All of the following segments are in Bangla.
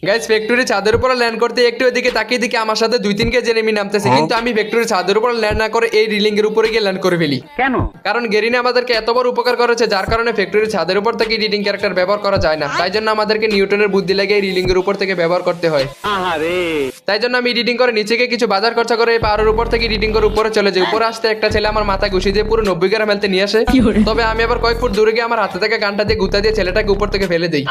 গাইস ফ্যাক্টরি ছাদের উপর ল্যান্ড করতে একটু এদিকে তাকিয়ে দিকে আমার সাথে 2-3 কেজি এনিমি নামতেছে, কিন্তু আমি ফ্যাক্টরি ছাদের উপর ল্যান্ড না করে এই রিলিং এর উপরে গিয়ে ল্যান্ড করে ফেলি। কেন? কারণ গেরিনা আমাদেরকে এত বড় উপকার করেছে, যার কারণে ফ্যাক্টরির ছাদের উপর থেকে রিডিং ক্যারেক্টার ব্যবহার করা যায় না। তাই জন্য আমাদেরকে নিউটনের বুদ্ধি লেগে এই রিলিং এর উপর থেকে ব্যবহার করতে হয়। আহারে, তাই জন্য আমি এডিটিং করে নিচে গিয়ে কিছু বাজার খরচা করে এই পাহাড়ের উপর থেকে এডিটিং করে উপরে চলে যাই। উপরে আসতে একটা ছেলে আমার মাথা ঘুষি দিয়ে পুরো 90 গ্রাম হেলতে নিয়ে আসে। তবে আমি আবার কয়েক ফুট দূরে গিয়ে আমার হাতে থেকে গানটা দিয়ে গুতা দিয়ে ছেলেটাকে উপর থেকে ফেলে দেই।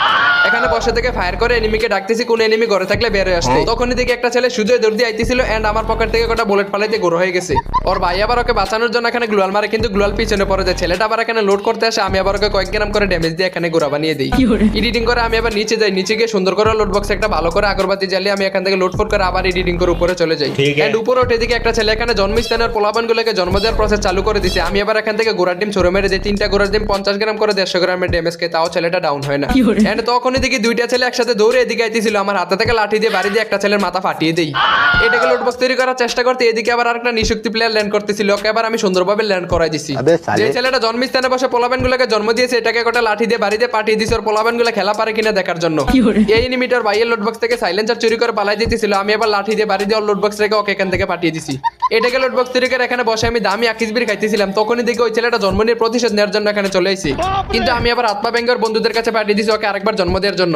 এখানে বসে থেকে ফায়ার করে এনিমিকে ডাকতেছি কোন এনিমি ঘরে থাকলে বের হয়ে আসতে। তখনই দেখি একটা ছেলে সুজয় দৌড় দিয়ে আইতেছিল এন্ড আমার পকেট থেকে কটা বুলেট পালাইতে গোর হয়ে গেছে। ওর ভাই আবার ওকে বাঁচানোর জন্য এখানে গ্লোয়াল মারে, কিন্তু গ্লোয়াল পিছনে পড়ে যায়। ছেলেটা আবার এখানে লোড করতে আসে, আমি আবার ওকে কয়েক গ্রাম করে ড্যামেজ দিয়ে এখানে গোড়া বানিয়ে দিই। এডিটিং করে আমি আবার নিচে যাই, নিচে গিয়ে সুন্দর করে লোড বক্স একটা ভালো করে আগরবাতি জ্বালিয়ে আমি এখান থেকে লোড ফোর করে আবার এডিটিং করে উপরে চলে যাই। এন্ড উপরে উঠে দিকে একটা ছেলে এখানে জন্মস্থানের পোলাপানগুলোকে জন্ম দেওয়ার প্রসেস চালু করে দিছে। আমি আবার এখান থেকে গোড়ার ডিম ছড়ে মেরে দিই। 3টা গোড়ার ডিম 50 গ্রাম করে 150 গ্রামের ড্যামেজ খেয়ে তাও ছেলেটা ডাউন হয় না। এন্ড তখনই দেখি 2টা ছেলে একসাথে দৌড়ে এদিকে আইতেছিল, আমার হাতে থেকে লাঠি দিয়ে বাড়ি দিয়ে একটা ছেলের মাথা ফাটিয়ে দেই। এটাকে লোড বক্স তৈরি করার চেষ্টা করতে এদিকে আবার আরেকটা নিশক্তি প্লেয়ার ল্যান্ড করতেছিল, ওকে আবার আমি সুন্দরভাবে ল্যান্ড করাই দিছি। যে ছেলেটা জন্মস্থানে বসে পোলাপানগুলোকে জন্ম দিয়েছে এটাকে একটা লাঠি দিয়ে বাড়ি দিয়ে পাঠিয়ে দিছে ওর পোলাপানগুলো খেলা পারে কিনা দেখার জন্য। এই এনিমিটার বাইয়ের লোড বক্স থেকে সাইলেন্সার চুরি করে পালাই দিতেছিল, আমি আবার লাঠি দিয়ে বাড়ি দিয়ে ওর লোড বক্স রেখে ওকে এখান থেকে পাঠিয়ে দিছি। এটাকে লোড বক্স তৈরি করে এখানে বসে আমি দামি আকিসবির খাইতেছিলাম, তখনই দেখি ওই ছেলেটা জন্ম নিয়ে প্রতিশোধ নেওয়ার জন্য এখানে চলে এসেছি। কিন্তু আমি আবার আত্মা ব্যাংকের বন্ধুদের কাছে পাঠিয়ে দিছি ওকে আরেকবার জন্ম দেওয়ার জন্য।